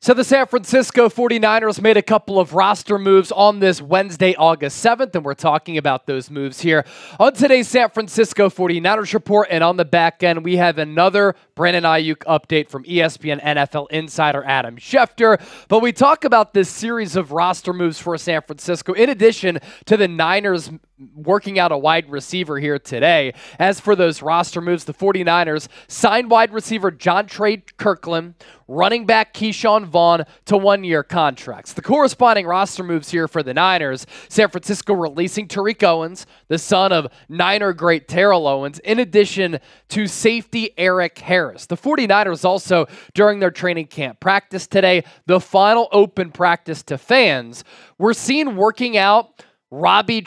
So the San Francisco 49ers made a couple of roster moves on this Wednesday, August 7th, and we're talking about those moves here on today's San Francisco 49ers report. And on the back end, we have another Brandon Aiyuk update from ESPN NFL insider Adam Schefter. But we talk about this series of roster moves for San Francisco, in addition to the Niners working out a wide receiver here today. As for those roster moves, the 49ers signed wide receiver Jontre Kirklin, running back Keyshawn Vaughn to one-year contracts. The corresponding roster moves here for the Niners: San Francisco releasing Terique Owens, the son of Niner great Terrell Owens, in addition to safety Erik. The 49ers also, during their training camp practice today, the final open practice to fans, were seen working out Robbie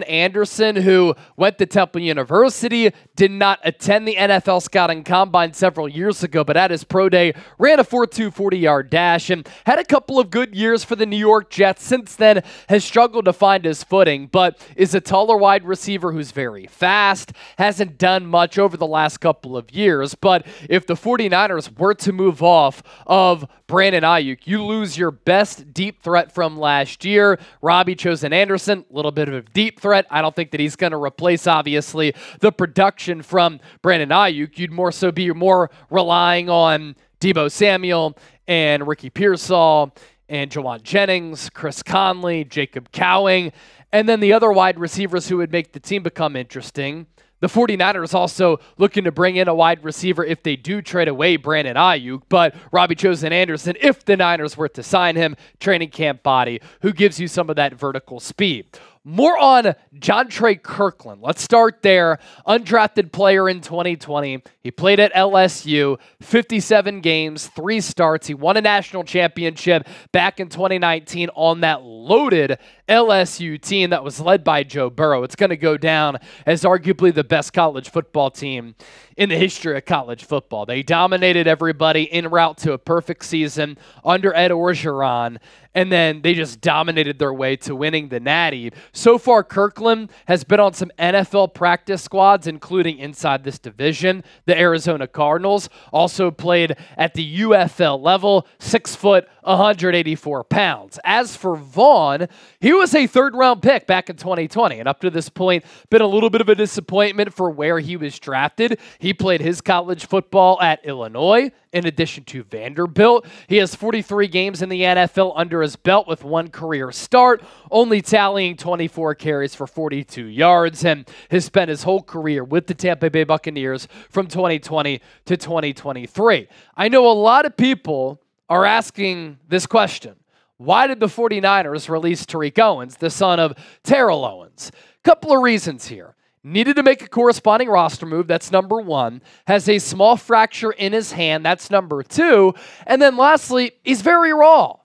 Anderson, who went to Temple University, did not attend the NFL Scouting Combine several years ago, but at his pro day, ran a 4.2 40-yard dash and had a couple of good years for the New York Jets. Since then, has struggled to find his footing, but is a taller wide receiver who's very fast, hasn't done much over the last couple of years. But if the 49ers were to move off of Brandon Aiyuk, you lose your best deep threat from last year, Robbie Anderson. A little bit of a deep threat. I don't think that he's going to replace, obviously, the production from Brandon Aiyuk. You'd more so be relying on Deebo Samuel and Ricky Pearsall and Jawan Jennings, Chris Conley, Jacob Cowing, and then the other wide receivers who would make the team become interesting. The 49ers also looking to bring in a wide receiver if they do trade away Brandon Aiyuk, but Robbie Anderson, if the Niners were to sign him, training camp body, who gives you some of that vertical speed. More on Jontre Kirklin. Let's start there. Undrafted player in 2020. He played at LSU, 57 games, 3 starts. He won a national championship back in 2019 on that loaded LSU team that was led by Joe Burrow. It's going to go down as arguably the best college football team in the history of college football. They dominated everybody en route to a perfect season under Ed Orgeron, and then they just dominated their way to winning the Natty. So far, Kirklin has been on some NFL practice squads, including inside this division, the Arizona Cardinals. Also played at the UFL level, 6 foot, 184 pounds. As for Vaughn, he was a third-round pick back in 2020, and up to this point, been a little bit of a disappointment for where he was drafted. He played his college football at Illinois, in addition to Vanderbilt. He has 43 games in the NFL under his belt with 1 career start, only tallying 24 carries for 42 yards, and has spent his whole career with the Tampa Bay Buccaneers from 2020 to 2023. I know a lot of people are asking this question: why did the 49ers release Terique Owens, the son of Terrell Owens? Couple of reasons here. Needed to make a corresponding roster move. That's number 1. Has a small fracture in his hand. That's number 2. And then lastly, he's very raw.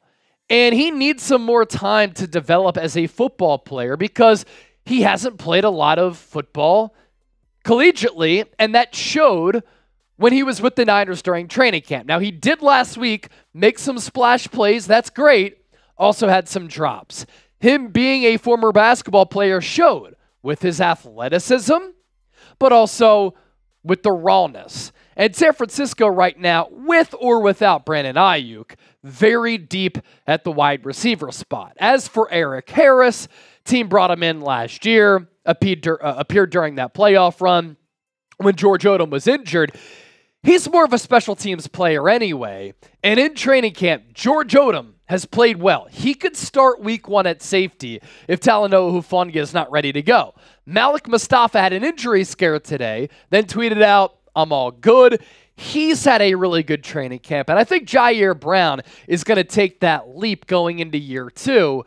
And he needs some more time to develop as a football player because he hasn't played a lot of football collegiately, and that showed when he was with the Niners during training camp. Now, he did last week make some splash plays. That's great. Also had some drops. Him being a former basketball player showed with his athleticism, but also with the rawness. And San Francisco right now, with or without Brandon Aiyuk, very deep at the wide receiver spot. As for Erik, team brought him in last year, appeared during that playoff run when George Odom was injured. He's more of a special teams player anyway, and in training camp, George Odom has played well. He could start week 1 at safety if Talanoa Hufanga is not ready to go. Malik Mustafa had an injury scare today, then tweeted out, "I'm all good." He's had a really good training camp, and I think Jair Brown is going to take that leap going into year 2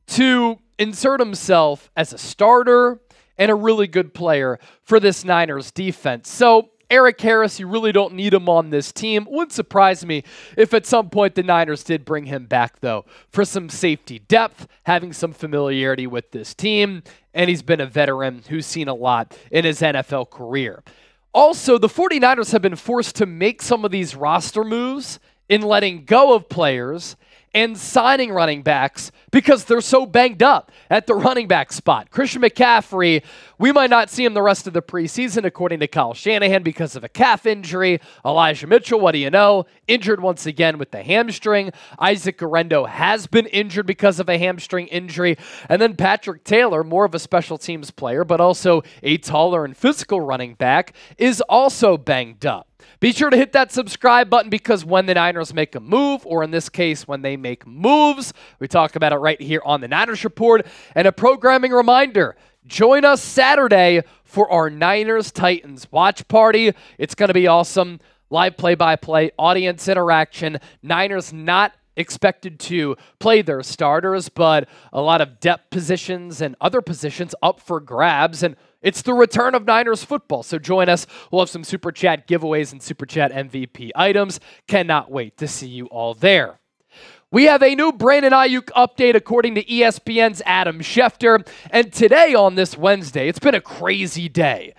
to insert himself as a starter and a really good player for this Niners defense. So Erik, you really don't need him on this team. Wouldn't surprise me if at some point the Niners did bring him back, though, for some safety depth, having some familiarity with this team, and he's been a veteran who's seen a lot in his NFL career. Also, the 49ers have been forced to make some of these roster moves in letting go of players and signing running backs because they're so banged up at the running back spot. Christian McCaffrey, we might not see him the rest of the preseason, according to Kyle Shanahan, because of a calf injury. Elijah Mitchell, what do you know? Injured once again with the hamstring. Isaac Guerrero has been injured because of a hamstring injury. And then Patrick Taylor, more of a special teams player, but also a taller and physical running back, is also banged up. Be sure to hit that subscribe button because when the Niners make a move, or in this case, when they make moves, we talk about it right here on the Niners Report. And a programming reminder, join us Saturday for our Niners-Titans watch party. It's going to be awesome. Live play-by-play, audience interaction. Niners not expected to play their starters, but a lot of depth positions and other positions up for grabs. And it's the return of Niners football, so join us. We'll have some Super Chat giveaways and Super Chat MVP items. Cannot wait to see you all there. We have a new Brandon Aiyuk update according to ESPN's Adam Schefter. And today on this Wednesday, it's been a crazy day.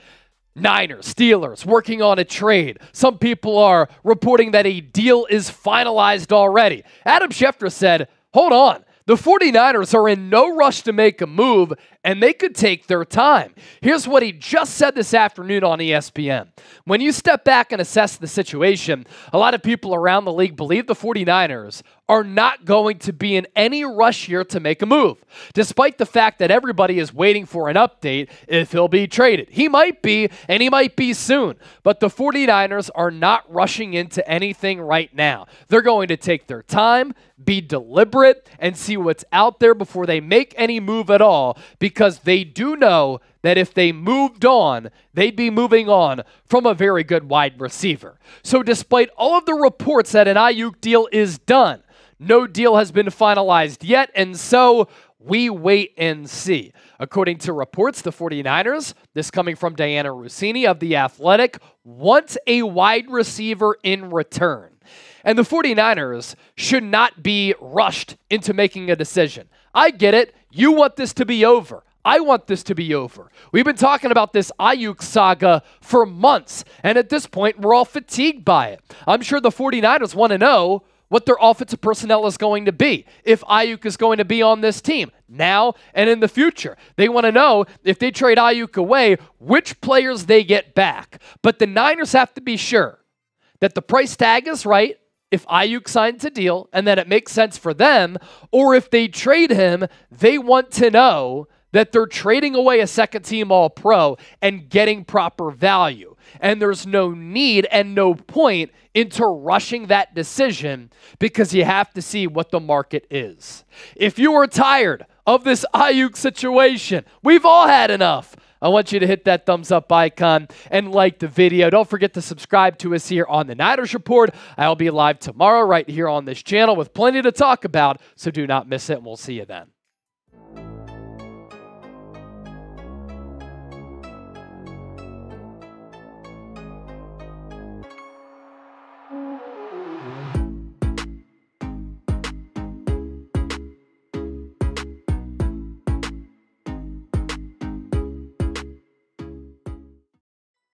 Niners, Steelers, working on a trade. Some people are reporting that a deal is finalized already. Adam Schefter said, hold on. The 49ers are in no rush to make a move, and they could take their time. Here's what he just said this afternoon on ESPN. When you step back and assess the situation, a lot of people around the league believe the 49ers are not going to be in any rush here to make a move, despite the fact that everybody is waiting for an update if he'll be traded. He might be, and he might be soon, but the 49ers are not rushing into anything right now. They're going to take their time, be deliberate, and see what's out there before they make any move at all, because they do know that if they moved on, they'd be moving on from a very good wide receiver. So despite all of the reports that an Aiyuk deal is done, no deal has been finalized yet, and so we wait and see. According to reports, the 49ers, this coming from Diana Rossini of The Athletic, want a wide receiver in return. And the 49ers should not be rushed into making a decision. I get it. You want this to be over. I want this to be over. We've been talking about this Aiyuk saga for months, and at this point, we're all fatigued by it. I'm sure the 49ers want to know what their offensive personnel is going to be, if Aiyuk is going to be on this team now and in the future. They want to know if they trade Aiyuk away, which players they get back. But the Niners have to be sure that the price tag is right if Aiyuk signs a deal and that it makes sense for them, or if they trade him, they want to know that they're trading away a second-team All-Pro and getting proper value. And there's no need and no point into rushing that decision because you have to see what the market is. If you are tired of this Aiyuk situation, we've all had enough. I want you to hit that thumbs up icon and like the video. Don't forget to subscribe to us here on the Niners Report. I'll be live tomorrow right here on this channel with plenty to talk about, so do not miss it, and we'll see you then.